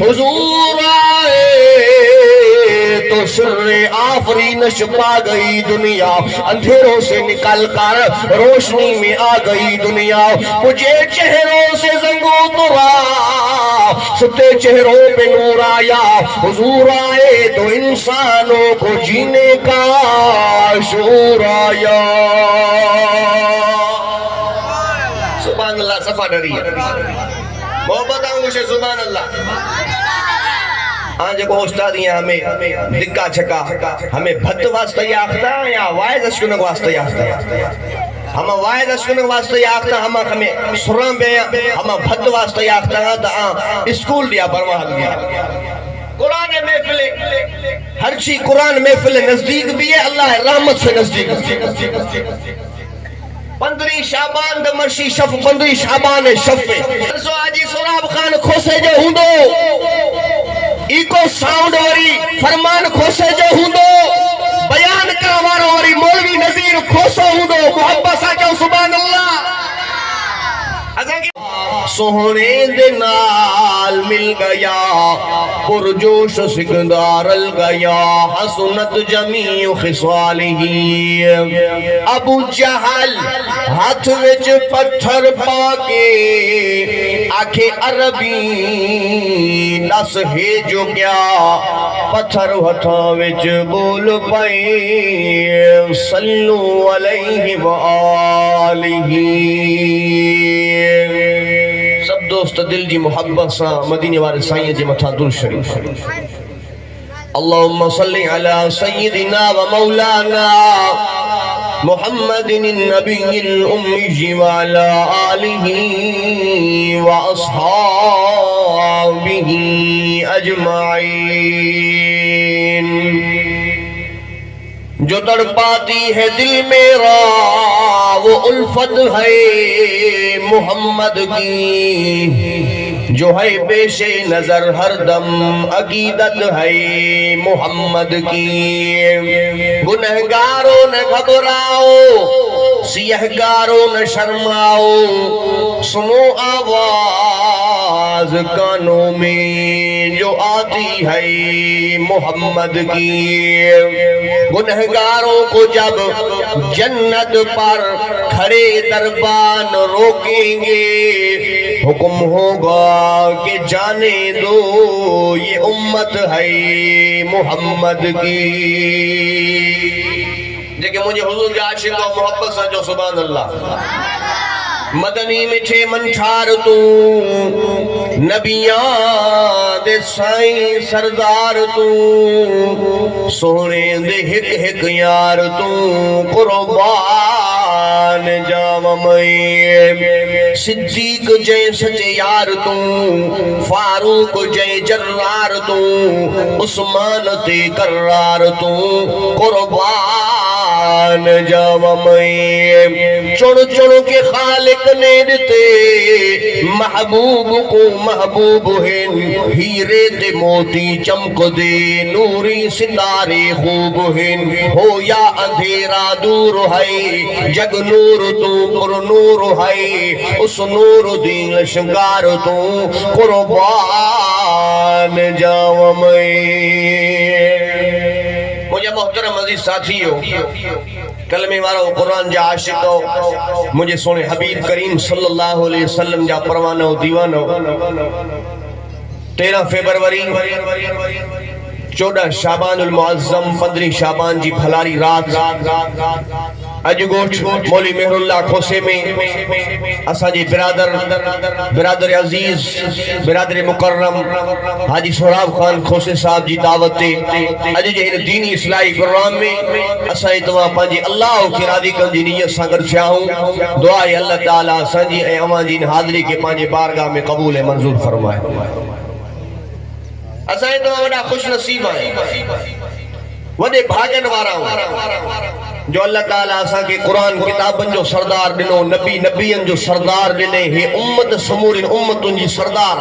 हुजूर आए तो सिर्रे आफरीनश पा गई दुनिया, अंधेरों से निकल कर रोशनी में आ गई दुनिया। मुझे चेहरों से जंगो तुरा, सुते चेहरों पे नूर आया। हुजूर आए तो इंसानों को जीने का शूर आया। सुभान अल्लाह। सफा डरी मोहब्बत मुझे सुभान अल्लाह। हाँ जो उस्ताद हमें दिक्का छका हमें भत वास्ते याख्ता या वायद अशकुन वास्ते याख्ता। हम वायद अशकुन वास्ते याख्ता हम हमें सुरम बे हम भत वास्ते याख्ता ता स्कूल दिया परवाह दिया। कुरान महफिल हर चीज कुरान महफिल नजदीक भी है, अल्लाह रहमत से नजदीक। 15 शाबान द मर्शी शफ 15 शाबान शफे सो आजी सोराब खान खोसे जो हुंदो इको साउंड वारी फरमान खोसे जो हुंदो, बयान का वारो वारी मौलवी नजीर खोसो हुंदो। मोहब्बत सा जो सुभान अल्लाह। सोहने दे नाल मिल गया पुरजोश सिकंदर गया, हसनत जमीउ खिसालिही। अबू जहल हाथ विच पत्थर पाके आखे अरबी दस है जो क्या, पत्थर हथा विच बोल पाए सल्लू अलैहि व आलिही। सब दोस्त दिल जी मोहब्बत सा मदीने वाले साईं जे मथा दुरूद शरीफ। अल्लाहुम्मा सल्ली अला सय्यिदिना व मौलाना मुहम्मदिन नबिय्यिल उम्मी व अला आलिही व अस्हाबिही अजमाइन। जो तड़पाती है दिल मेरा वो उल्फत है मोहम्मद की, जो है पेशे नजर हरदम अकीदत है मोहम्मद की। गुनहगारों न घबराओ, सियहगारों न शर्माओ, सुनो आवाज कानों में जो आती है मोहम्मद की। गुनहगारों को जब जन्नत पर खड़े दरबान रोकेंगे, हुक्म होगा कि जाने दो ये उम्मत है मोहम्मद की। जेके मुझे हुजूर के आशिक और मोहब्बत से जो सुभान अल्लाह। मदनी मिठे मंठार तू नबिया दे साईं सरदार तू, सोने दे हिक हिक यार तू कुर्बान जावमई। सिद्दीक जय सचे यार तू, फारूक जय जर्रार तू, उस्मान ते कर्रार तू कुर्बान जावमई। चुन चुन के खालिक ने दिते महबूब को महबूब है, हीरे ते मोती चमक दे नूरी सितारे खूब है। हो या अंधेरा दूर है जग नूर तू पुर नूर है, उस नूर दीन श्रृंगार तू कुर्बान जावमई। मुझे मोहतरम अजीज साथियों, कलमे वारो कुरान जा आशिको, मुझे सोने हबीब करीम सल्लल्लाहु अलैहि वसल्लम जा परवानो दीवानो। 13 फरवरी 14 शाबानुल मुअज्जम 15 शाबान जी भलारी रात अजगोठ मौली मेहरुल्लाह खोसे में असाजी बिरादर अजीज बिरादर मुकर्रम हाजी सोराब खान खोसे साहब जी दावत अज जे इन दीनी इस्लाही प्रोग्राम में असा तवा पांजी अल्लाह के राजी कर जी नियत सां गड चाहूं। दुआ है अल्लाह ताला असाजी ए अवां जी हाजिरी के पांजे बारगाह में कबूल है मंजूर फरमाए। असा तवा वडा खुश नसीब है, वडे भागन वारा जो अल्लाह ताला असा के कुरान किताबन जो सरदार दिनो, नबी नबियन जो सरदार दिने, हे उम्मत समूरी उम्मतुन जी सरदार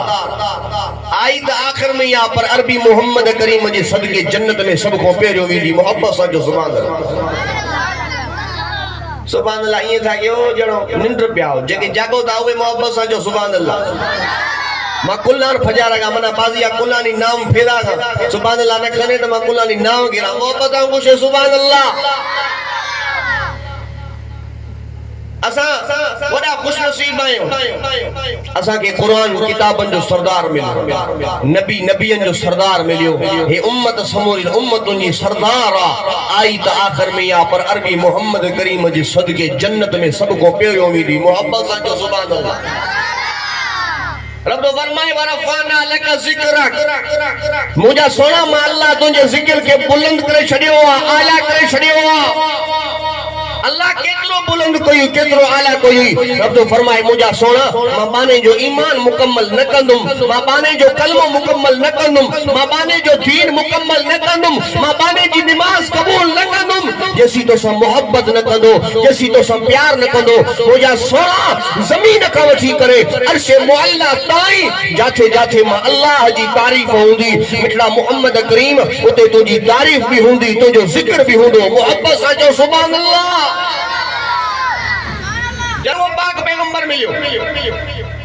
आई त आखिर में यहाँ पर अरबी मोहम्मद करीम जे सदके जन्नत में सब को पेरियो वींदी मोहब्बत सा जो सुभान अल्लाह। सुभान अल्लाह ये था कि ओ जणो निंद्र पिया हो, जेके जागो था उहे मोहब्बत सा जो सुभान अल्लाह। मां कुल्लान फजारागा मना बाजिया कुल्लानी नाम फेरागा सुभान अल्लाह न खने तो मां कुल्लानी नाम गिरा मोहब्बत कुछ सुभान अल्लाह असा वडा खुशनसीब आयो असा के कुरान किताबन जो सरदार मिलियो नबी नबियन जो सरदार मिलियो हे उम्मत समूरी उम्मतुन जी सरदार आई त आखिर में या पर अरबी मोहम्मद करीम जी सदके जन्नत में सबको पेयो मिली मोहब्बत सा जो सुभान अल्लाह रब तो फरमाए वरफाना लका जिक्रक मुझा सोना मा अल्लाह तुझे जिक्र के बुलंद करे छडियो आला करे छडियो अल्लाह केतरो बुलंद कोई केतरो आला कोई रब तो फरमाए मुझा सोना मां बाने जो ईमान मुकम्मल न कंदुम मां बाने जो कलमो मुकम्मल न कंदुम मां बाने जो दीन मुकम्मल न कंदुम मां बाने जी नमाज कबूल न कंदुम जैसी तो सब मोहब्बत न कंदो जैसी तो सब प्यार न कंदो मुझा सोना जमीन का वठी करे अर्शे मुअल्ला ताई जाथे जाथे मां अल्लाह जी तारीफ हुंदी मिठड़ा मोहम्मद करीम उते तुजी तारीफ भी हुंदी तुजो जिक्र भी हुंदो मोहब्बत सा जो सुभान अल्लाह जब वो पाक पैगंबर मिलियो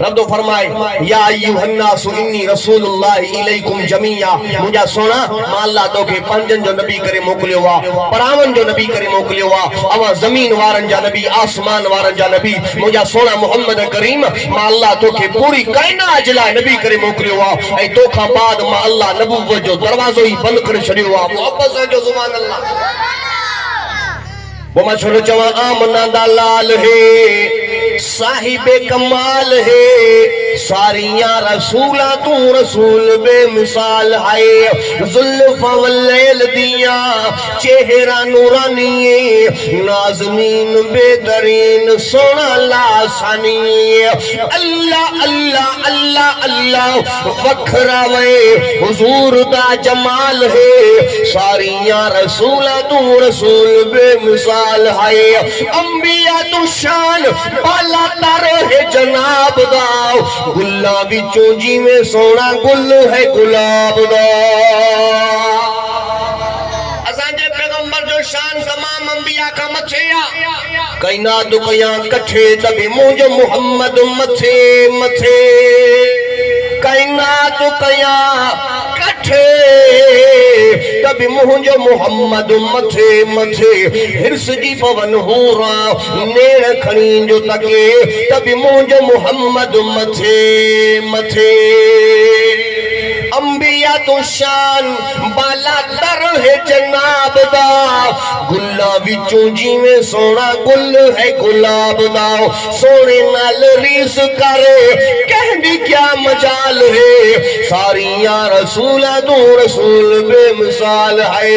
रब तो फरमाए या अय्युहन्नासु इन्नी रसूलुल्लाहि इलैकुम जमीया मुझा सोना मां अल्लाह तो के पंजन जो नबी करे मोकलियो वा परावन जो नबी करे मोकलियो वा अवा जमीन वारन जा नबी आसमान वारन जा नबी मुझा सोना मोहम्मद करीम मां अल्लाह तो के पूरी कायनात जिला नबी करे मोकलियो वा ए तो खां बाद मां अल्लाह नबूवत जो दरवाजो ही बंद करे छडियो वा मोहब्बत सा जो सुभान अल्लाह वो मैं छोड़ चवा आमना दा लाल है साहिबे कमाल है सारिया रसूला तू रसूल बेमिसाल है जुल्फा वल्लैल दिया चेहरा नूरानी नाज़नीन बेदरीन सोना लासानी अल्लाह अल्लाह अल्लाह अल्लाह वखरा वे हुजूर दा जमाल है सारिया रसूला तू रसूल बेमिसाल है अंबिया तू शान बाला तर है जनाब दा गुल्ला विचों जिवें सोना गुल है गुलाब दा असांजे पैगंबर जो शान तमाम अंबिया का मथे कायनात कया कठे तबे मुझ मोहम्मद मथे मथे कायनात कया कठे तबे मुझ मोहम्मद मथे मथे हिरस जी पवन होरा नेण खणी जो तके तबे मुझ मोहम्मद मथे मथे अंबिया तो शान बाला तर है जनाब दा गुल्ला विचों जिवें सोना गुल है गुलाब दा सोने नाल रीस करे कहंदी क्या मजाल है सारिया रसूला तू रसूल बेमिसाल है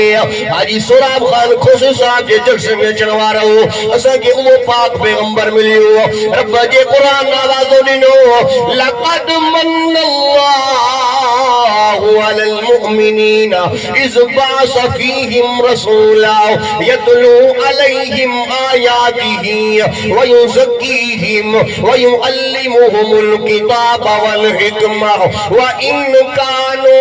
हाजी सुराब खान खुशी साहब जे जश्न में चणवारो असा के वो पाक पैगंबर मिलियो रब जे कुरान आवाज़ो दिनो लक़द मन्नल्लाहु अलल मुमिनीना इज़ बअस फीहिम रसूला यतलू अलैहिम आयातिही व युज़क्कीहिम व युअल्लिमुहुमुल किताब वल हिकमा व इन कानू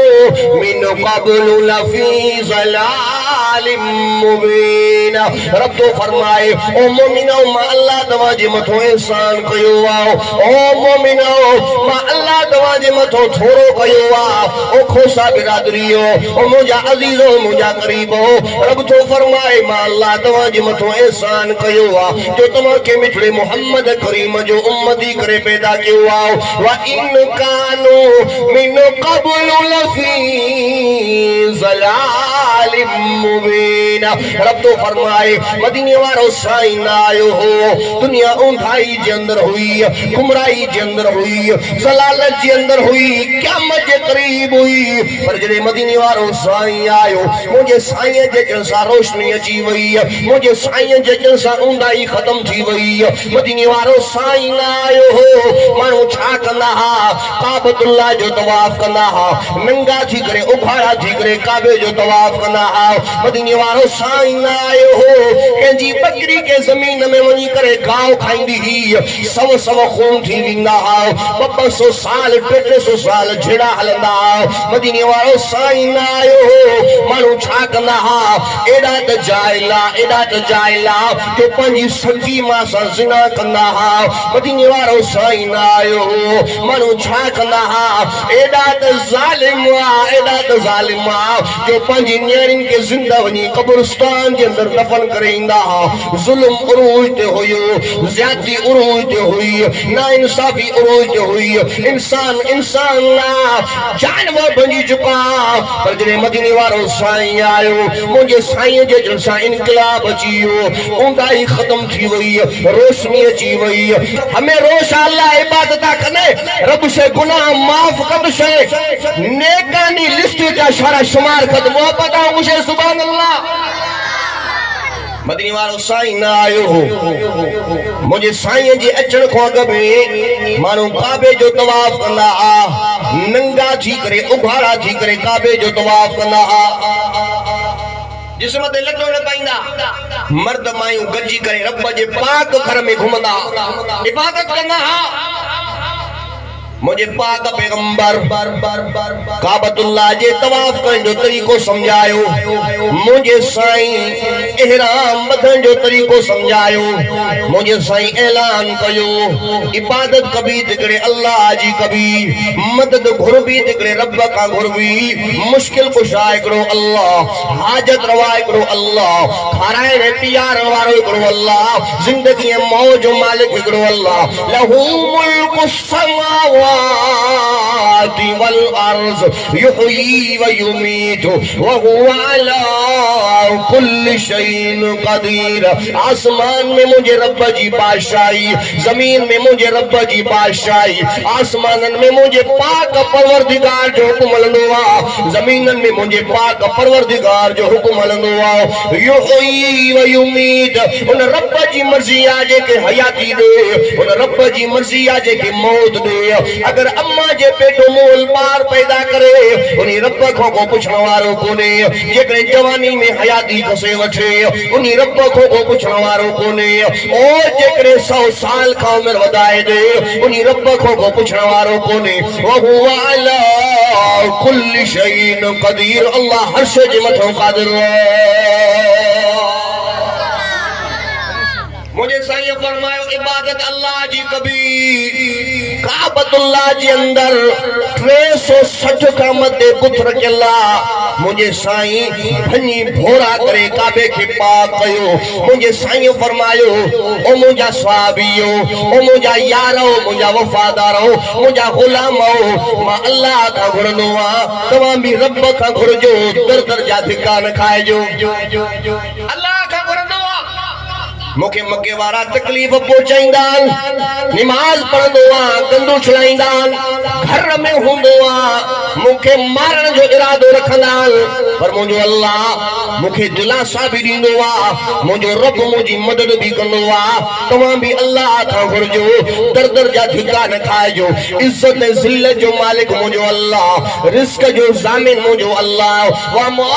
मिन क़ब्लु लफ़ी ज़लालिम मुबीन रब तो फरमाए ओ मोमिनो मां अल्लाह तवाजे मथो एहसान कयो आओ ओ मोमिनो मां अल्लाह तवाजे मथो थोरो कयो आ ओ खोसा बिरादरियो ओ मुझा अजीजो मुझा करीबो रब तो फरमाए मां अल्लाह तवाजे मथो एहसान कयो आ जो तमा के मिठड़े मोहम्मद करीम जो उम्मती करे पैदा कयो आओ व इन कानू मिन क़ब्लु लफ़ी ज़लालिम मुबीन रब तो फरमाए मदीने वारो साईं ना आयो हो दुनिया ऊंधाई जे अंदर हुई गुमराही जे अंदर हुई ज़लालत जे अंदर हुई क़यामत जे करीब हुई पर जड़े मदीने वारो साईं आयो मुझे साईं जे जल सा रोशनी अची वई मुझे साईं जे जल सा ऊंधाई खत्म थी वई मदीने वारो साईं ना आयो हो मानू छा कंदा हा काबतुल्लाह जो तवाफ कंदा हा नंगा थी करे उभाड़ा थी करे काबे जो तवाफ कंदा हा मदीने वारो साईं आयो हो कंहिंजी बकरी के ज़मीन में वञी करे गांव खाईंदी ही सव सव खून थी वेंदा 200 साल 300 साल झेड़ा हलंदा मदीने वारो साईं आयो हो माण्हू छा कंदा एॾा त जाइला जो पंहिंजी सगी मां सां ज़िना कंदा मदीने वारो साईं आयो हो माण्हू छा कंदा एॾा त ज़ालिम जो पंहिंजी नियाणियुनि खे ज़िंदा वञी कब्रिस्तान जे अंदरि दफन करे ईंदा ज़ुल्म उरूज ते हुयो ज़्यादती उरूज ते हुई नाइंसाफ़ी उरूज ते हुई इंसान जानवर बणिजी चुका पर जॾहिं मदीने वारो साईं आयो मुंहिंजे साईं जे जल सां इनकलाब अची वियो ऊंदाही ख़त्म थी वई रोशनी अची वई हमें रोश अल्लाह इबादत कने रब से गुनाह माफ कर से नेकानी लिस्ट का सारा शुमार कर मोहब्बत मुझे सुभान अल्लाह मदीने वारो साईं न आयो हो मुझे साईं जे अचण खां अॻु में माण्हू काबे जो तवाफ कंदा नंगा थी करे उघाड़ा थी करे काबे जो तवाफ कंदा जिस्म ते लटो न पाईंदा मर्द मायूं गंजी करे रब जे पाक घर में घुमंदा इबादत कंदा मुझे पाक पैगंबर काबतुल्लाह जे तवाफ करण जो तरीको समझायो मुझे साईं इहराम बधण जो तरीको समझायो मुझे साईं ऐलान कयो इबादत कभी तिकड़े अल्लाह जी कभी मदद घुरबी तिकड़े रब का घुरबी मुश्किल कुशा हिकड़ो अल्लाह हाजत रवा हिकड़ो अल्लाह खाराइण पियार वारो हिकड़ो अल्लाह जिंदगी मौज मालिक हिकड़ो अल्लाह लहू मुल्कु समावाति वल अर्ज़ युहयी व युमीतु व हुवा अला कुल्लि शैइन क़दीर आसमान में मुझे रब जी बादशाही जमीन में मुझे रब जी बादशाही आसमानन में मुझे पाक परवरदिगार जो हुक्म हलंदो आ जमीनन में मुझे पाक परवरदिगार जो हुक्म हलंदो आ युहयी व युमीत उन रब जी मर्जी आ जेके हयाती दे उन रब जी मर्जी आ जेके मौत दे अगर अम्मा जे पेटो मोल बार पैदा करे उन्हीं रब को पुछण वारो कोने जेकरे जवानी में हयाती कसे वठे उन्हीं रब को पुछण वारो कोने और जेकरे 100 साल का उम्र वधाए दे उन्हीं रब को पुछण वारो कोने व हुवा अला कुल्लि शैइन क़दीर अल्लाह हर शइ जे मथो क़ादिर मुझे साईं फरमायो इबादत अल्लाह जी कभी काबतुल्लाह जे अंदर 360 का मदे पुत्र केला मुझे साईं भनी भोरा करे काबे के पाक कयो मुझे साईं फरमायो ओ मुझा सहाबियो ओ मुझा यारो मुझा वफादारो मुझा गुलामो मां अल्लाह का घुरनो आ तमाम भी रब का घुरजो दर दर जा धिका न खाएजो अल्लाह का घुरनो मुखे मके वारा तकलीफ पहुंचाईंदा नमाज पढ़ंदो गंदू छलाईंदा घर में हुंदो मुखे मारण जो इरादो रखंदा पर मुझो अल्लाह मुखे दिलासा भी दींदो मुझो रब मुझी मदद भी कंदो तमाम भी अल्लाह का घुरजो दर दर जा धिका न खाएजो इज्जत जिल्लत जो मालिक मुझो अल्लाह रिस्क जो जामिन मुझो अल्लाह व मा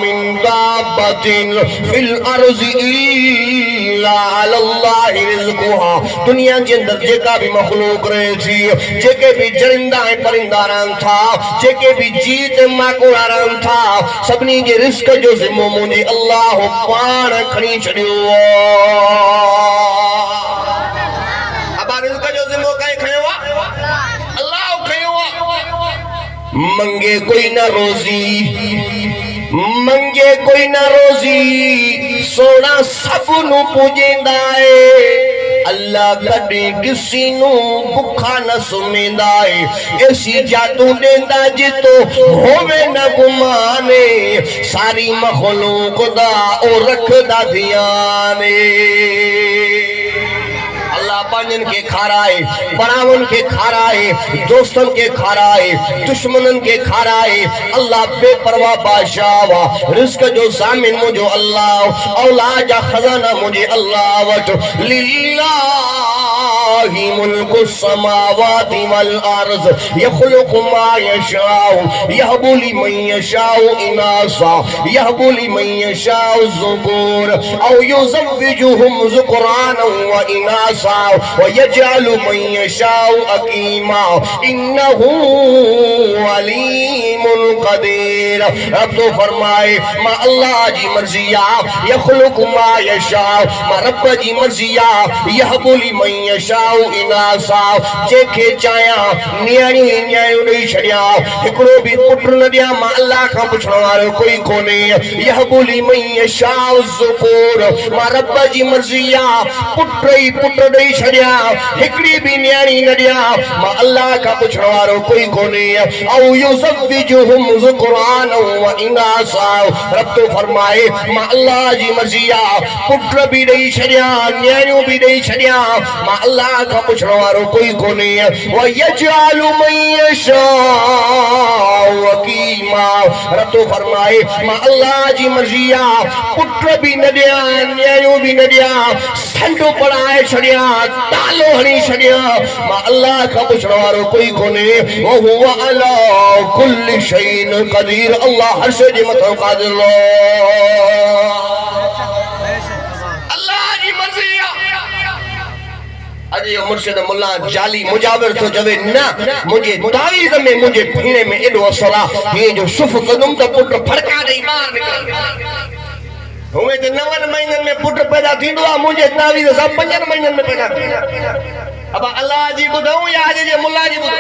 मिन दाबतिन फिल अर्ज़ि इल्ला अल्लाह रिज़्क़ुहा दुनिया के अंदर जेका भी मखलूक रहे थी जेके भी जरिंदा है परिंदा रहन था जेके भी जीत माकोड़ा रहन था सबनी के रिस्क जो जिम्मो मुझे अल्लाह पाण खणी छड़ियो अब रिस्क जो जिम्मो काई खयो अल्लाह खयो मंगे कोई ना रोजी सोना सबनू पूजेंदा है अल्लाह कदी किसी नु भुखा न सुमेंदा है ऐसी जादू देंदा जितो होवे न गुमाने सारी मखलूक दा ओ रखदा ध्याने अल्लाह पांजन के खाराए बरावन के खाराए दोस्तन के खाराए दुश्मनन के खाराए अल्लाह बेपरवाह बादशाह रिस्क जो सामिन मुझो अल्लाह औलाद जा खजाना मुझे अल्लाह वट लिल्लाह लिल्लाहि मुल्कु समावाति वल अर्ज़ यख़्लुक़ु मा यशाउ यहबु लिमन यशाउ इनासा यहबु लिमन यशाउ ज़ुकुर औ युज़व्विजुहुम ज़ुकुरानन व इनासा व यजअलु मन यशाउ अकीमा इन्नहु अलीमुल क़दीर। अब तो फरमाए मा अल्लाह जी मर्जिया यख़्लुक़ु मा यशाउ मा रब जी मर्जिया यहबु लिमन यशाउ इनासा जेके चाया नियाणी नियाणियूं ॾेई छॾिया हिकिड़ो बि पुट न ॾिया मां अल्लाह खां पुछण वारो कोई कोन्हे। यहबु लिमन यशाउ ज़ुकूर मां रब जी मर्जिया पुट ई पुट ॾेई छॾिया हिकिड़ी बि नियाणी न ॾिया मां अल्लाह खां पुछण वारो कोई कोन्हे। औ युज़व्विजुहुम ज़ुकुरानन व इनासा रब तो फरमाए मां अल्लाह जी मर्जिया पुट भी ॾेई छॾिया नियाणियूं भी ॾेई छॾिया मां अल्लाह खां पुछण वारो कोई कोन्हे। व यजअलु मन यशाउ अकीमा रब तो फरमाए मां अल्लाह जी मर्जिया पुट भी न ॾिया नियाणियूं भी न ॾिया संडो पढ़ाए छॾिया तालो हणी छॾिया मां अल्लाह खां पुछण वारो कोई कोन्हे। व हुवा अला कुल्लि शैइन क़दीर अल्लाह हर शइ जे मथां क़ादिर अल्लाह जी मर्ज़ी अॼु जो मुर्शिद मुल्ला जाली मुजाविर तो चवे न मुझे तावीज़ में मुझे भीणे में एॾो असर आहे हीअं जो शुफ कदुम त पुट फड़का ॾेई ॿाहिरि निकिरंदो हुए त 9 महीननि में पुट पैदा थींदो आहे मुंहिंजे तावीज़ सां 5 महीननि में पैदा थींदो अब अल्लाह जी ॿुधऊं या अॼु जे मुल्ला जी ॿुधऊं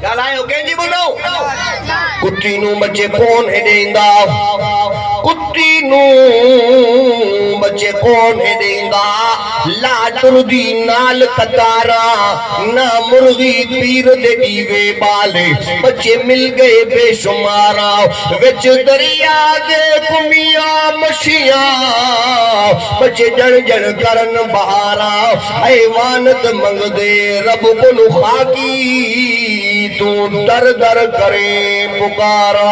ॻाल्हायो कंहिंजी ॿुधऊं कुती नूं बचे कोन हेॾे ईंदा कुती नूं बचे कोन हेॾे ईंदा लाडुरदी नाल कतारा ना मुर्गी पीर दे दीवे बाले बच्चे मिल गए बेशुमारा विच दरिया दे कुमिया मछिया बच्चे जण जण करन बहारा हैवानत मंगदे रब कोनु खाकी तू दर दर करे पुकारा।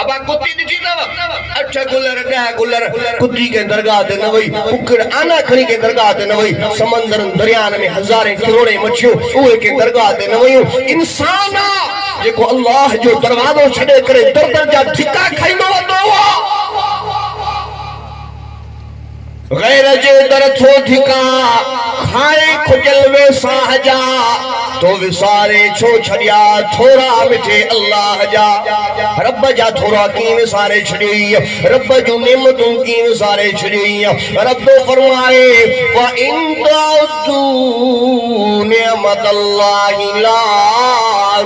अब कुत्ती ॾिठी अथव 8 गुलर 10 गुलर कुत्ती के दरगाह ते न वई कुकड़ आना खणी के दरगाह ते न वई समंदर दरियान में हज़ारे करोड़े मछियूं उहे के दरगाह ते न वयूं इंसान जेको अल्लाह जो दरवाज़ो छॾे करे दर दर जा धिका खाईंदो वेंदो गैर जे दर थो धिका खाए खुजल वे साहजा तो विसारे छो छड़िया थोड़ा मिठे अल्लाह जा रब जा थोड़ा की विसारे छड़ी रब जो नेमतों की विसारे छड़ी रब तो फरमाए व इन तअदू निअमतल्लाहि ला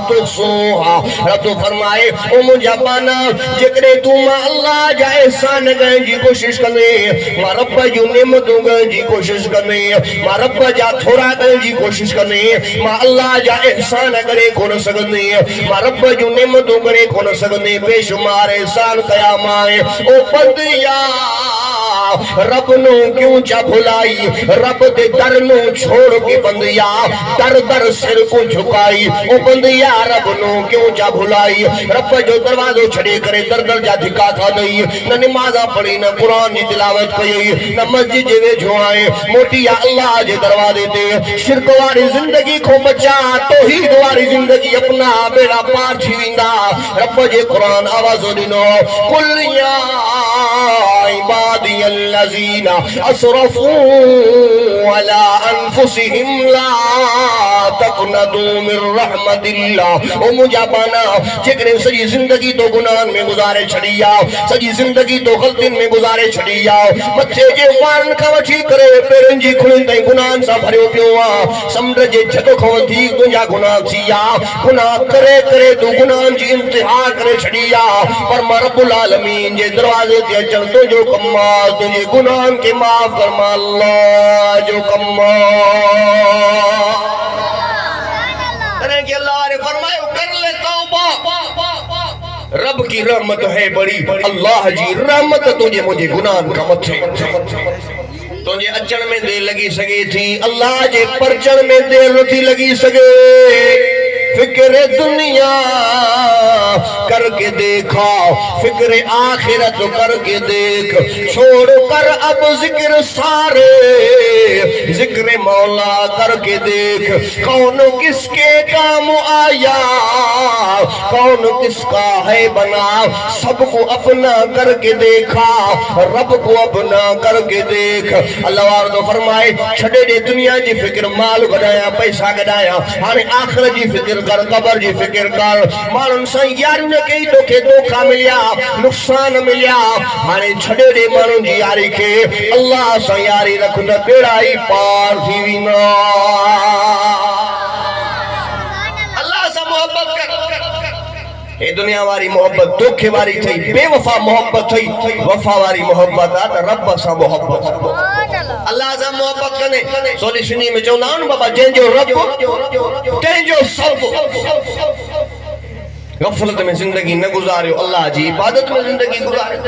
तुहसूहा रब तो फरमाए ओ मुंहिंजा पाना जेकॾहिं तूं मां अल्लाह जा एहसान करण जी कोशिश कंदे मां रब जूं नेमतूं करण जी कोशिश कंदे मां रब जा थोड़ा करण जी कोशिश कंदे मां अल्लाह जा एहसान करे कोन सघंदे मां रब जूं नेमतूं करे कोन सघंदे बेशुमार एहसान कया मां ओ बंदिया रब नु क्यों चा भुलाई रब दे दर नु छोड़ के बंदिया दर दर सिर को झुकाई ओ बंदिया रब नु क्यों चा भुलाई रब जो दरवाजो छड़े करे दर दर जा धिका खा दई न नमाज़ पढ़ी न कुरान की तिलावत कई न मस्जिद जे वेझो आए मोटी अल्लाह जे दरवाजे ते शिरक वाली जिंदगी को बचा तौहीद वाली जिंदगी अपना बेड़ा पार थी विंदा रब जे कुरान आवाज़ो दिनो कुल या इबादी अल्लज़ीना असरफू अला अनफुसिहिम ला तक़नतू मिन रहमतिल्लाह ओ मुंहिंजा पाना जेकॾहिं सॼी ज़िंदगी तो गुनाहनि में गुज़ारे छॾी आहे सॼी ज़िंदगी तो ग़लतियुनि में गुज़ारे छॾी आहे मथे जे वारनि खां वठी करे पेरनि जी खुणियुनि ताईं गुनाहनि सां भरियो पियो आहे समुंड जे जग खां वधीक तुंहिंजा गुनाह थी विया गुनाह करे करे तूं गुनाहनि जी इंतिहा करे छॾी आहे पर मां रब्बुल आलमीन जे दरवाज़े ते अचण तुंहिंजो कमु आहे तुंहिंजे गुनाहनि खे माफ़ कर मां अल्लाह जो कमु आहे कि अल्लाह ने फरमाया कर ले तौबा रब की रहमत है बड़ी अल्लाह जी रहमत तुझे मुझे गुनाह का मथे तुझे अचण में देर लगी सके थी अल्लाह जे परचण में देर नथी लगी सके फिक फिक्र दुनिया करके देखा, फिक्र आखिरत करके देख, छोड़ कर अब जिक्र सारे, जिक्र मौला करके देख। कौन किसके काम आया, कौन किसका है बना, सबको अपना करके देखा, रब को अपना करके देख। अल्लाह वार तो फरमाए छड़े दे दुनिया जी फिक्र, माल गडाया पैसा गडाया, हाने आखिरत जी फिक्र कर, कबर जी फिक्र कर। मानन सा यार ने कई तोखे धोखा मिलिया, नुकसान मिलिया, हाने छड़े दे मानन जी यारी के अल्लाह सा यारी रख त बेड़ा ही पार थी विना। अल्लाह सा मोहब्बत कर। ए दुनिया वारी मोहब्बत धोखे वारी थई, बेवफा मोहब्बत थई, वफा वारी मोहब्बत आ त रब सा मोहब्बत। अल्लाह सा मोहब्बत कने सोली सुनी में चवंदा आहिनि बाबा, जंहिंजो रब तंहिंजो सब। गफलत में जिंदगी न गुजारियो, अल्लाह जी इबादत में जिंदगी गुजारियो।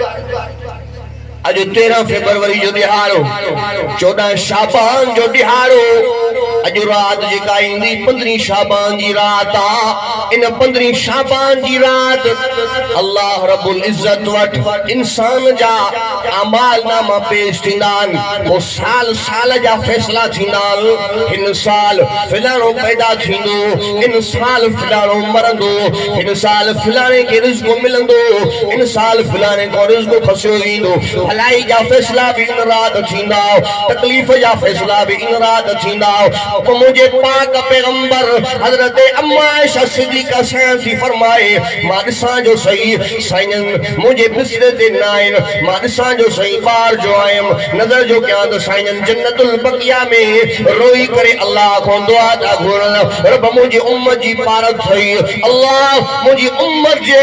अज 13 फरवरी जो दिहाड़ो, 14 शाबान जो दिहाड़ो, अज रात जेका ईंदी 15 शाबान जी रात आ। इन 15 शाबान जी रात अल्लाह रब्बुल इज्जत वट इंसान जा अमाल नामा पेश थींदान, वो साल साल जा फैसला थींदान। हिन साल फिलानो पैदा थींदो, इन साल फिलानो मरंदो, इन साल फिलाने के रिज़्क़ मिलंदो, इन साल फिलाने को रिज़्क़ फसियो ईंदो। भलाई जा फैसला भी इन रात थींदा, तकलीफ जा फैसला भी इन रात थींदा। तो मुझे पाक पैगंबर हजरत अम्मा आयशा सिद्दीक़ा सां थी फरमाए, मां ॾिसां जो सही साईं मुझे बिस्तर ते न आहिनि, मां ॾिसां जो सही ॿार जो आयमि, नज़र जो कयां त साईं जन्नतुल बक़िया में रोई करे अल्लाह खां दुआ था घुरनि, रब मुंहिंजी उम्मत जी पारत थई, अल्लाह मुंहिंजी उम्मत जे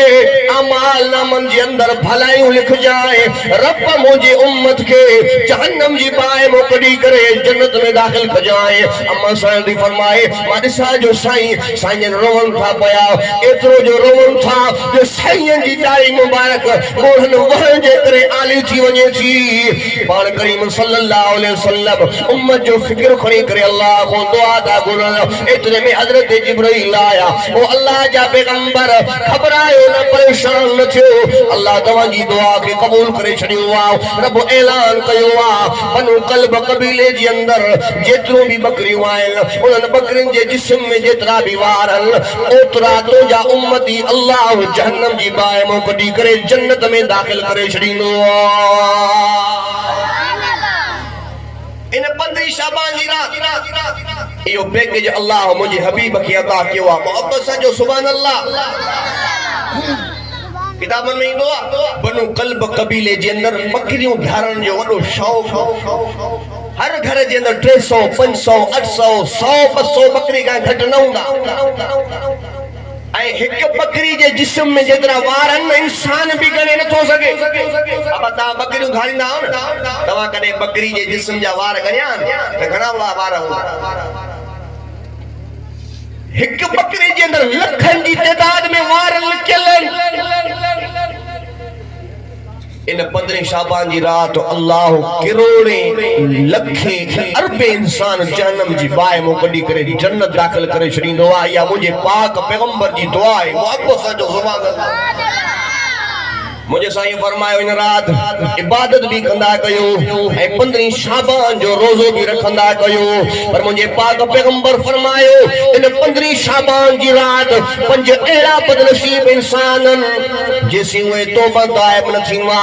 अमाल नामनि जे अंदरि भलाइयूं लिखजाए, रब मुंहिंजी उम्मत खे जहन्नम जी बाहि मां कढी करे जन्नत में दाख़िल कजाए। अम्मा साईं थी फरमाए, मां ॾिसां जो साईं साईं रोवन था पिया, एतिरो जो रोवन था जो साईं जी दाढ़ी मुबारक गोढ़नि वहण जे करे आली थी वञे थी। पाण करीम सल्लल्लाहु अलैहि वसल्लम उम्मत जो फिक्र खणी करे अल्लाह को दुआ था घुरनि। एतिरे में हज़रत जिब्राइल आया, ओ अल्लाह जा पैगंबर घबरायो न, परेशान न थियो, अल्लाह तव्हांजी दुआ खे क़बूल करे छॾियो आहे। रब ऐलान कयो आहे, बनु कल्ब कबीले जे अंदरि जेतिरो भी बकरियूं आहिनि, उन्हनि बकरियुनि जे जिस्म में जेतिरा भी वार आहिनि, ओतिरा तुंहिंजा उम्मती अल्लाह जहन्नम जी बाहि मां कढी करे जन्नत में दाख़िल करे छॾींदो आहे। इन 15 शाबान जी रात इहो पैकेज अल्लाह मुंहिंजे हबीब खे अता कयो आहे। मोहब्बत सां जो सुभान अल्लाह। किताबनि में ईंदो आहे, बनु कल्ब कबीले जे अंदरि बकरियूं धारण जो वॾो शौक़। हर घर जे अंदरि 300 500 800 100 200 बकरी खां घटि न हूंदा। ऐं हिकु बकरी जे जिस्म में जेतिरा वार आहिनि इंसान बि गणे नथो सघे। अब तव्हां बकरियूं धारींदा आहियो न, तव्हां कॾहिं बकरी जे जिस्म जा वार गणिया त घणा वार हूंदा? हिकु बकरी जे अंदरि लखनि जी तइदाद में वार लिखियल आहिनि। इन 15 शाबान जी रात अल्लाह करोड़े लखे अरबे इंसान जहन्नम जी बाहि मां कढी करे जन्नत दाख़िल करे छॾींदो आहे। या मुंहिंजे पाक पैगंबर जी दुआ आहे, मोहब्बत सां जो सुभान अल्लाह। मुझे साईं फरमायो इन रात इबादत भी कंदा कयो ऐं 15 शाबान जो रोज़ो भी रखंदा कयो। पर मुझे पाक पैगंबर फरमायो, इन 15 शाबान जी रात 5 अहिड़ा बदनसीब इंसान जेसी उहे तौबा ताइब न थींदा,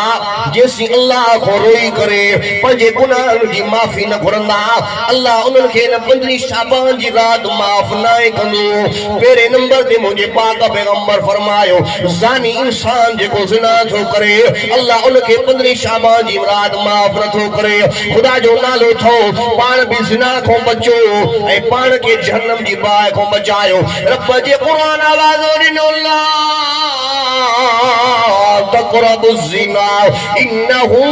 जेसी अल्लाह को रोई करे पंहिंजे गुनाहनि जी माफ़ी न घुरंदा, अल्लाह उन्हनि खे इन 15 शाबान जी रात माफ़ न कंदो। पहिरें नंबर ते मुझे पाक पैगंबर फरमायो, ज़ानी इंसान जेको ज़िना थो करे, अल्लाह उनके 15 शाबान जी रात माफ़ नथो करे। खुदा जो नालो थो, पाण भी ज़िना को बचो ऐं पाण के जहन्नम जी बाहि को बचायो। रब जे क़ुरान आवाज़ो ॾिनो, तक़रबु ज़िना इन्नहु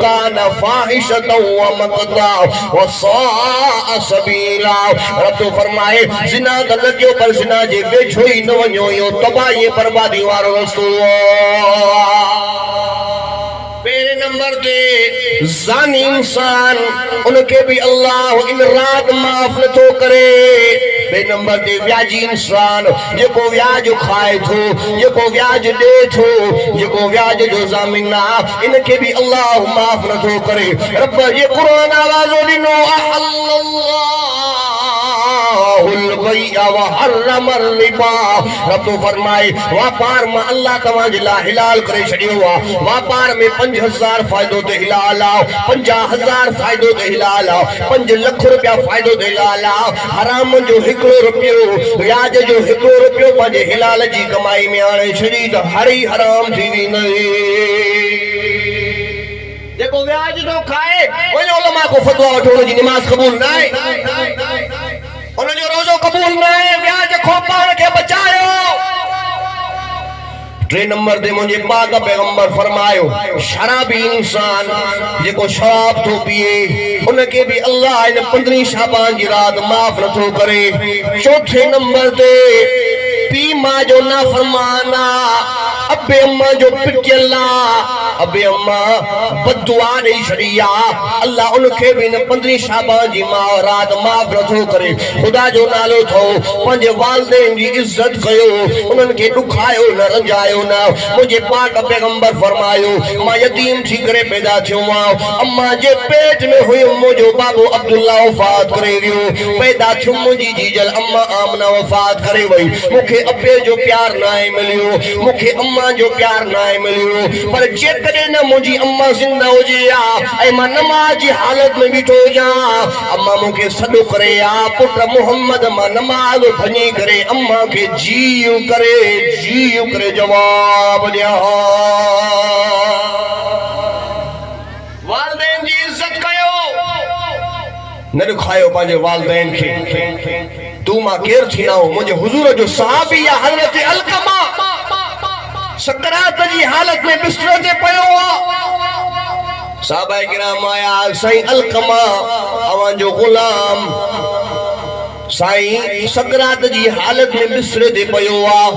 कान फ़ाहिशतन व मक़ता व साअ सबीला। रब तो फरमाए ज़िना त न कयो, पर ज़िना जे वेझो ई न वञो, इहो तबाही बर्बादी वारो रस्तो। पहले नंबर ते ज़ानी इंसान, उनके भी अल्लाह इन रात माफ़ नथो करे। बे नंबर ते व्याजी इंसान जेको व्याज खाए थो, जेको व्याज दे थो, जेको व्याज जो ज़ामिन आ, इनके भी अल्लाह माफ न थो करे। रब जे कुरान आवाज़ो ॾिनो रब फरमाए वापार में अल्लाह तव्हां जे लाइ हिलाल करे छॾियो आहे। वापार में 5000 फ़ाइदो ते हिलाल आहे, 50000 फ़ाइदो ते हिलाल आहे, 5 लख रुपया फ़ाइदो ते हिलाल आहे। हराम जो 1 रुपयो, व्याज जो 1 रुपयो पंहिंजे हिलाल जी कमाई में आणे छॾी त हर ई हराम थी वेंदी। जेको व्याज जो खाए वञो उलमा को फतवा वठो, उनजी नमाज क़बूल न आहे, उनजो रोज़ो क़बूल न आहे। व्याज खो पाण खे बचायो। 3 नंबर ते मुझे पाक पैगंबर फरमायो शराबी इंसान जेको शराब थो पिए उनके भी अल्लाह इन 15 शाबान जी रात माफ न थो करे। 4 नंबर ते पी मां जो नाफरमाना, अबे अम्मा जो पिटियला, अबे अम्मा बदुआ ॾेई छॾी आहे, अल्लाह उनखे भी इन 15 शाबान जी रात माफ न थो करे। ख़ुदा जो नालो थो, पंहिंजे वालिदैन जी इज्जत कयो, उन्हनि खे ॾुखायो न, रंजायो न। मुझे पाक पैगंबर फरमायो मां यतीम थी करे पैदा थियो आहियां। अम्मा जे पेट में हुयुमि, मुंहिंजो बाबू अब्दुल्ला वफ़ात करे वियो। पैदा थियो मुंहिंजी जीजल अम्मा आमना वफ़ात करे वई। मूंखे अब्बे जो प्यार न आहे मिलियो, मूंखे अम्मा जो प्यार न आहे मिलियो। पर जेकॾहिं न मुंहिंजी अम्मा ज़िंदा हुजे ऐं मां नमाज़ जी हालत में बीठो हुजां, अम्मा मूंखे सॾु करे पुट मोहम्मद मां नमाज़ भञी करे अम्मा खे जी करे जवाब ॾियां। वालिदैन जी इज्जत कयो, न ॾुखायो पंहिंजे वालिदैन खे। तू मां केरु थींदा आहियूं? मुंहिंजे हुज़ूर जो सहाबी आहे हज़रत अलकमा, सकरात जी हालत में बिस्तर ते पियो आहे। साहबाए किराम आया, साईं अलकमा अवां जो गुलाम साईं सकरात जी हालत में बिस्तर ते पियो आहे।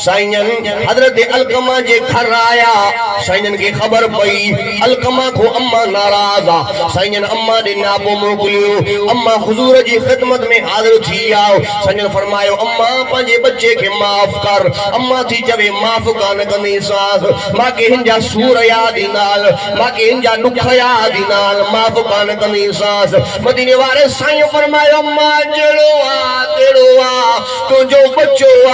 साईं हज़रत अलकमा जे घर आया, साईं खे ख़बर पई अलकमा को अम्मा नाराज़ आहे। साईं अम्मा ॾे नाबो मोकिलियो, अम्मा हुज़ूर जी ख़िदमत में हाज़िर थी आओ। साईं फरमायो अम्मा पंहिंजे बच्चे खे माफ़ कर। अम्मा थी चवे माफ़ कान कंदीसांस, मांखे हिन जा सूर यादि ईंदाल, मांखे हिन जा ॾुख यादि ईंदाल, माफ़ कान कंदीसांस। मदीने वारे साईं फरमायो अम्मा तुझो बच्चो आ,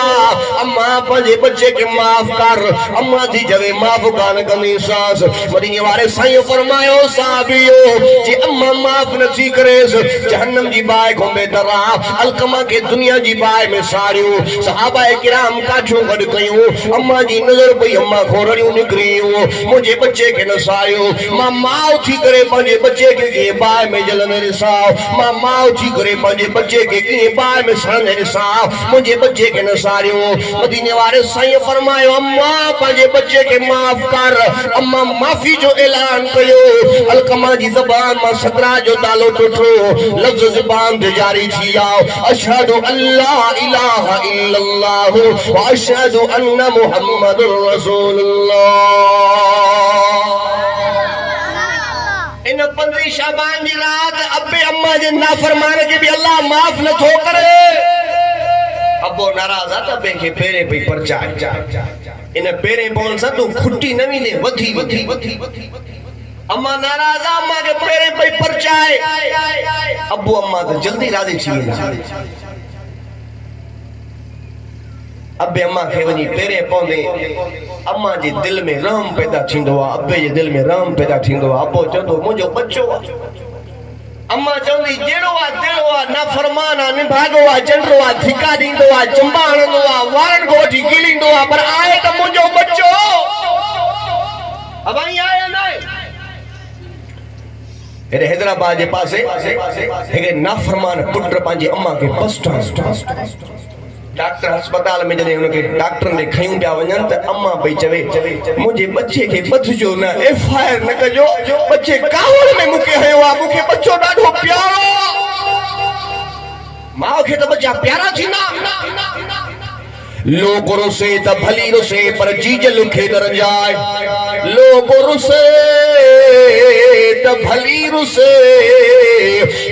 अम्मा पंहिंजे बच्चे के माफ कर। अम्मा थी चवे माफ कान कंदीसांस। मदीने वारे साईं फरमायो साहबियो जे अम्मा माफ न थी करेस जहन्नम जी बाहि खां बेहतर आहे अलकमा के दुनिया जी बाहि में साड़ियो। सहाबाए किराम काठियूं गॾु कयूं, अम्मा जी नज़र पई, अम्मा खां रड़ियूं निकिरियूं, मुंहिंजे बच्चे खे न साड़ियो। मां माउ थी करे पंहिंजे बच्चे खे कीअं बाहि में जलंदे ॾिसां, मां माउ थी करे पंहिंजे बच्चे के कीअं बाहि में सड़ंदे ॾिसां, मुंहिंजे बच्चे खे न साड़ियो। मदीने वारे साईं फरमायो अम्मा पंहिंजे बच्चे खे माफ़ कर। अम्मा माफ़ी जो ऐलान कयो। अलकमा जी ज़बान मां सकरा जो तालो टुटो, लफ़्ज़ ज़बान ते जारी थी आओ, अशहदु अल्ला इलाहा इल्लल्लाह व अशहदु अन्न मुहम्मदुर रसूलुल्लाह। इन 15 शाबान जी रात अब्बे अम्मा जे नाफरमान के भी अल्लाह माफ न थो करे। अब्बो नाराज़ आहे त अब्बे खे पेरे पई परचाए, इन पेरे पवण सां तूं खुटी न वेंदे वधी। अम्मा नाराज़ आहे, अम्मा के पेरे पई परचाए। अब्बो अम्मा त जल्दी राज़ी थी वेंदा। अब्बे अम्मा खे वञी पेरे पवंदे अम्मा जे दिल में रहम पैदा थींदो आहे, अब्बे जे दिल में रहम पैदा थींदो आहे। अब्बो चवंदो मुंहिंजो बच्चो आहे। अम्मा चवंदी जहिड़ो आहे दिलो आहे, न फरमान आहे, निभागो आहे, चंडरो आहे, धिका ॾींदो आहे, चंबा हणंदो आहे, वारनि खां वठी कीलींदो आहे, पर आहे त मुंहिंजो बच्चो। अबाई आहे न हेॾे हैदराबाद जे पासे हिकिड़े नाफरमान पुट पंहिंजी अम्मा खे बस डॉक्टर अस्पताल में जॾहिं हुनखे डॉक्टर ने खयूं पिया वञनि त अम्मा पई चवे मुंहिंजे बच्चे खे ॿधजो न, FIR न कजो, बच्चे कावड़ में मूंखे हयो आहे, मूंखे बच्चो ॾाढो प्यारो। माउ खे त बच्चा प्यारा थींदा। लोग रुसे त भली रुसे पर जीजल खे न रंजाए। लोग रुसे त भली रुसे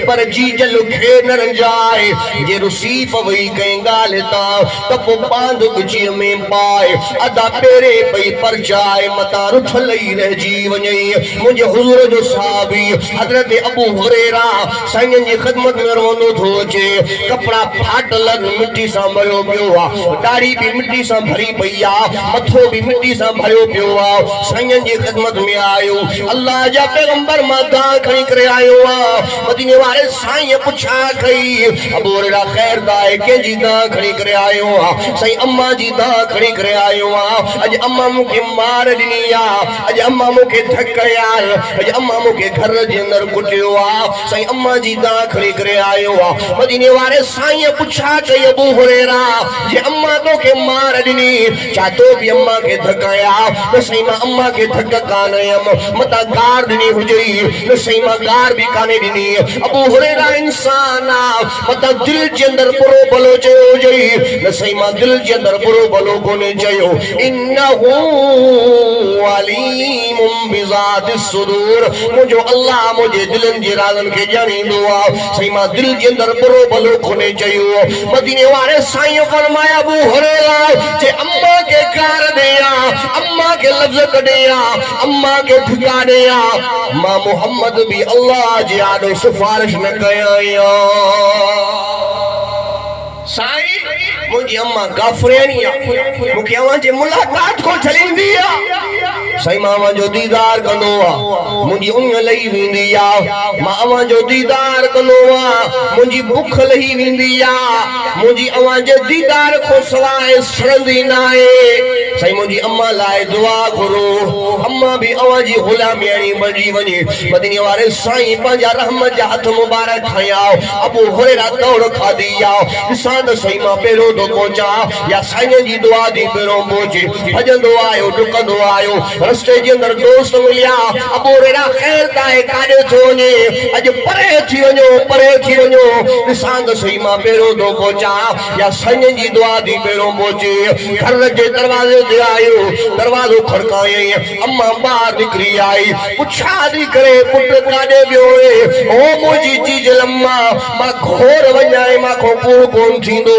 पर जी जल खे न रंजाए जे रुसी पवई कंहिं ॻाल्हि तां त पोइ बांध गुजीअ में पाए अदा पेरे पई परचाए मतां रुठ लही रहिजी वञे मुंहिंजे हुज़ूर जो साहबी हज़रत अबू हुरैरा साईं जी ख़िदमत में रोंदो थो अचे कपड़ा फाटल मिट्टी सां भरियो पियो आहे दाढ़ी भी मिट्टी सां भरी पई आहे मथो भी मिट्टी सां भरियो पियो आहे साईं जी ख़िदमत में आयो अल्लाह जा पैगंबर मां दां खणी करे आयो आहे मदीने वारे साईं पुछा कई अबू हुरैरा ख़ैर दाए कंहिंजी दां खणी करे आयो आहे साईं अम्मा जी दां खणी करे आयो आहे अॼु अम्मा मूंखे मार ॾिनी आहे अॼु अम्मा मूंखे धकया अॼु अम्मा मूंखे घर जे अंदरि कुटियो आहे साईं अम्मा जी दां खणी करे आयो आहे मदीने वारे साईं पुछा कई अबू हुरैरा जे अम्मा तोखे मार ॾिनी छा तो बि अम्मा खे धकया न साईं मां अम्मा खे धक कान हुयमि मतां गार ॾिनी हुजे न साईं मां गार बि कान्हे ॾिनी अबू हुरैरा इंसान आहे मतां दिलि जे अंदरि बुरो भलो चयो हुजे न साईं मां दिलि जे अंदरि बुरो भलो कोन्हे चयो इन्नहू अलीमुम बिज़ाति सुदूर मुंहिंजो अल्लाह मुंहिंजे दिलनि जे राज़नि खे ॼाणींदो आहे साईं मां दिलि जे अंदरि बुरो भलो कोन्हे चयो मदीने वारे साईं फरमाया अबू हुरैरा जे अम्मा के गार ॾिया अम्मा के लफ़्ज़ कढिया अम्मा के धका ॾिया मां मोहम्मद भी अल्लाह जे आॾो सिफारिश न कयां साईं मुंहिंजी अम्मा गाफ़रियाणी आहे मूंखे अव्हां जे मुलाक़ात को छलींदी आहे साईं मां अव्हां जो दीदार कंदो आहे मुंहिंजी उंग लही वेंदी आहे मां अव्हां जो दीदार कंदो आहे मुंहिंजी बुख लही वेंदी आहे मुंहिंजी अव्हां जे दीदार खां सवाइ सड़ंदी न आहे साईं मुंहिंजी अम्मा लाइ दुआ घुरो अम्मा भी अव्हां जी ग़ुलामियाणी बणिजी वञे मदीने वारे साईं पंहिंजा रहमत जा हथ मुबारक खयां अबू हुरैरा दौड़ खाधी आहे ॾिसां त साईं मां पहिरियों थो पहुचां या साईं जी दुआ थी पहिरियों पहुचे भॼंदो आयो डुकंदो आयो रस्ते जे अंदरि दोस्त मिलिया अबू हुरैरा ख़ैर ताए काॾे थो वञे अॼु परे थी वञो ॾिसां त साईं मां पहिरियों थो पहुचां या साईं जी दुआ थी पहिरियों पहुचे घर जे दरवाज़े ते आयो दरवाज़ो खड़कायई अम्मा ॿाहिरि निकिरी आई पुछा थी करे पुट काॾे वियो ओ मुंहिंजी जीजल अम्मा मां घोर वञाए मांखो पूरो कोन थींदो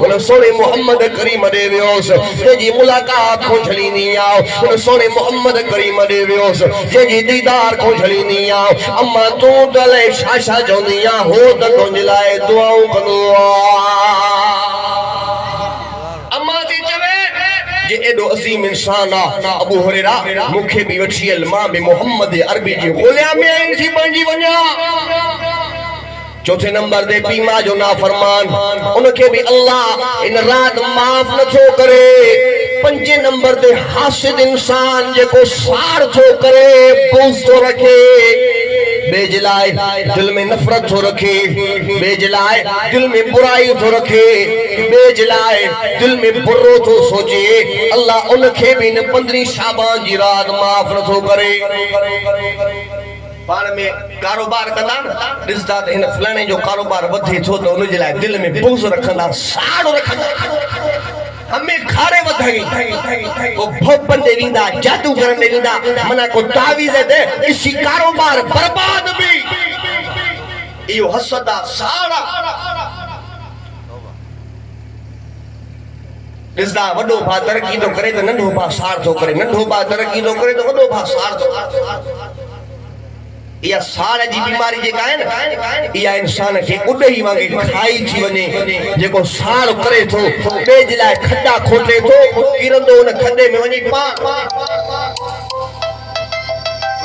उन सोने मोहम्मद करीम ॾे वियोसि जंहिंजी मुलाक़ात को छलींदी आहे उन सोने मोहम्मद करीम ॾे वियोसि जंहिंजी दीदार को छलींदी आहे अम्मा तूं त अलाए छा छा चवंदी आहे हो त तुंहिंजे लाइ दुआऊं कंदो आहे अम्मा थी चवे जे एॾो अज़ीम इंसान आहे अबू हुरैरा मूंखे बि वठी हल मां बि मोहम्मद अरबी जी ग़ुलाम में थी बणिजी वञा चौथे नंबर ते पीउ मां जो नाफरमान उनखे भी अल्लाह इन रात माफ़ नथो करे पंजे नंबर ते हासिद इंसान जेको सार थो करे बुग़्ज़ थो रखे बेजलाए दिल में नफरत थो रखे बेजलाए दिल में बुराई थो रखे बेजलाए दिल में बुरो थो सोचे अल्लाह उनखे भी इन 15 शाबान जी रात माफ़ नथो करे पाण में कारोबार कंदा ॾिसंदा त हिन फलाणे जो कारोबार वधे थो त उनजे लाइ दिल में बुग़्ज़ रखंदा साड़ रखंदा हमें खारे वधाई को भोपन दे विंदा जादू करन दे विंदा मना को तावीज़ दे इसी कारोबार बर्बाद भी इहो हसदा साड़ा ॾिसदा वॾो भा तरक़ी थो करे त नंढो भा साड़ थो करे नंढो भा तरक़ी थो करे त वॾो भा साड़ थो या साड़ जी बीमारी जेका है न या इंसान के उडई वांगे खाई थी वने जेको साड़ करे थो बेज लाए खड्डा खोटे थो किरंदो उन खड्डे में वनी पा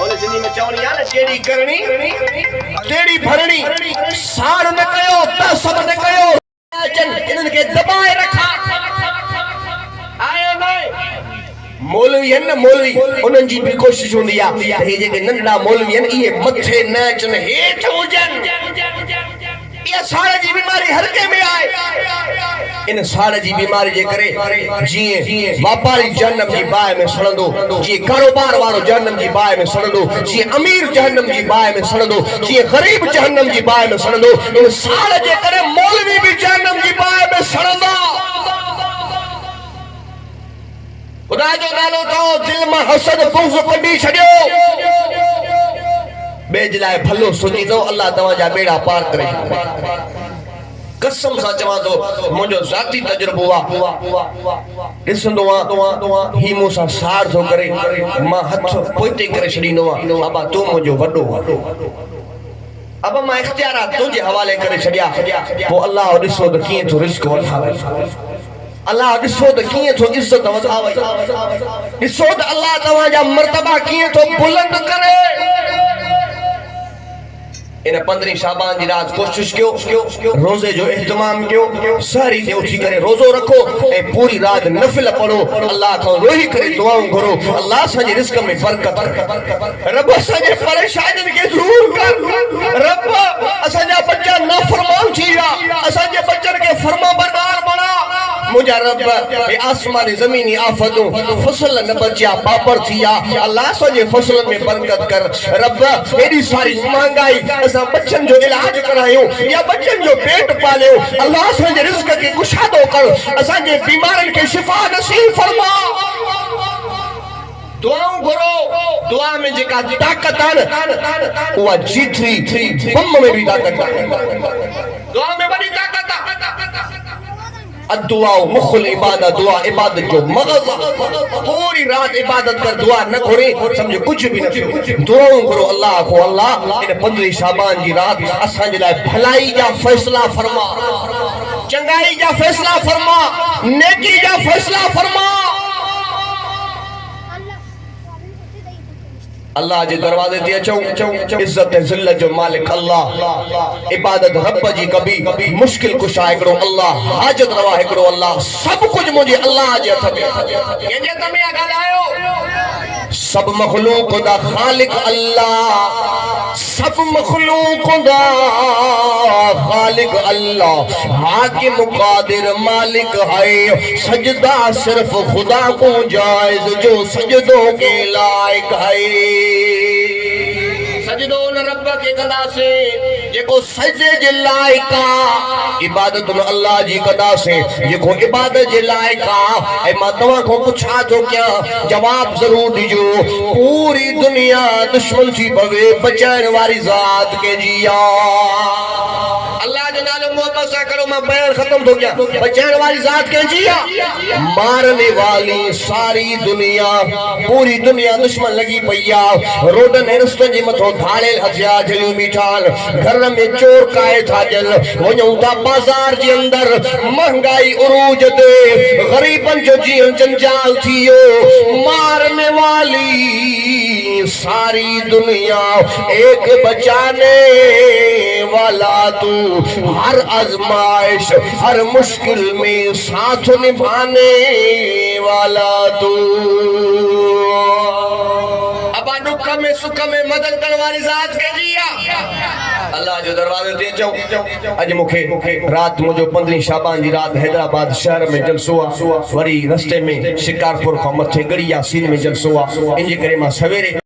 ओले जिंदगी में चवणी आ न टेड़ी करणी टेड़ी भरणी साड़ न कयो त सब न कयो जन इनन के दबाए रखा आयो नहीं मौलवी है न मौलवी उनन जी भी कोशिश होंदी आ हे जेके नंढा मौलवी है ये मथे न अचन हेठ हुजन ये साड़ जी बीमारी हर के में आए इन साड़ जी बीमारी जे करे जिए व्यापारी जहन्नम जी बाहि में सड़ंदो जी कारोबार वारो जहन्नम जी बाहि में सड़ंदो जी अमीर जहन्नम जी बाहि में सड़ंदो जी गरीब जहन्नम जी बाहि में सड़ंदो इन साड़ जे करे मौलवी भी जहन्नम जी बाहि में सड़ंदा खुदा जो नालो तो दिल में हसद बुग़्ज़ कढी छडियो बेजलाए भलो सोचींदो अल्लाह तव्हांजा बेड़ा पार करे। कसम सा चवां तो मुझो जाती तजुर्बो आहे ॾिसंदो आहियां ही मूंसां साड़ थो करे मां हथ पोइते करे छॾींदो आहियां अबा तूं मुंहिंजो वॾो अब मां इख्तियारात तुंहिंजे हवाले करे छॾिया पोइ अल्लाह ॾिसो त कीअं थो रिस्क वधावे अल्लाह ॾिसो त कीअं थो इज़त वधावे ॾिसो त अल्लाह तव्हांजा मर्तबा कीअं थो बुलंद करे। इन 15 शाबान जी रात कोशिश कयो रोजे जो एहतमाम कयो सारी ते उठी करे रोजो रखो ए पूरी रात नफिल पढ़ो अल्लाह को रोही करे दुआऊं करो अल्लाह सजे रिस्क में बरकत रब सजे परेशानियों के दूर कर रब असांजा बच्चा नाफरमान थी विया असांजे बच्चन के फरमा बरदार बना मुझा रब ए आसमानी जमीनी आफतों फसल न बचा पापड़ थिया अल्लाह सजे फसल में बरकत कर रब एडी सारी महंगाई असा बच्चन जो इलाज करायो या बच्चन जो पेट पालियो अल्लाह सजे रिज़्क के कुशादो कर असा के बीमारन के शिफा नसीब फरमा। दुआऊं करो दुआ में जेका ताकत है वो G3 बम में भी ताकत है दुआ में बड़ी ताकत है। दुआ मुखल इबादत दुआ इबादत जो मगज पूरी रात इबादत कर दुआ न करे समझो कुछ भी न दुआऊं करो अल्लाह को अल्लाह इन 15 शाबान जी रात असां जे लाए भलाई जा फैसला फरमा चंगाई जा फैसला फरमा नेकी जा फैसला फरमा। अल्लाह जे दरवाजे ते अचो इज्जत जिल्लत जो मालिक अल्लाह इबादत रब जी कभी मुश्किल कुशा हिकड़ो अल्लाह हाजत रवा हिकड़ो अल्लाह सब कुछ मुझे अल्लाह जे हथ में कंहिंजे हथ में ॻाल्हायो सब मखलूक दा खालिक अल्लाह सब मखलूक दा खालिक अल्लाह हाकिम कादिर मालिक है सजदा सिर्फ खुदा को जायज जो सजदों के लायक है सजदो न रब के कदा से जेको सजदे जे लायक आ इबादत न अल्लाह जी कदा से जेको इबादत जे लायक आ ए मां तवा को पुछा तो क्या जवाब जरूर दीजो पूरी दुनिया दुश्मन थी पवे बचाने वाली जात के जिया अल्लाह जो नालो मोहब्बत से करो मैं बयान खत्म हो गया बचाने वाली जात के जिया मारने वाली सारी दुनिया पूरी दुनिया दुश्मन लगी पैया रोडन रस्तन जी मथो ढाले हथियार झलियो बीठान घर में चोर काए था जल वणो था बाजार जे अंदर महंगाई उरूज ते गरीबन जो जीवन जंजाल थियो मारने वाली सारी दुनिया एक बचाने वाला तू हर आजमाइश हर मुश्किल में साथ निभाने वाला तू अब दुख में सुख में मदद करने वाली जात के जिया अल्लाह जो दरवाजे ते अचो अज मुखे रात मुझो 15 शाबान जी रात हैदराबाद शहर में जलसो आ वरी रस्ते में शिकारपुर खां मथे गड़िया सीन में जलसो आ इन जे करे मां सवेरे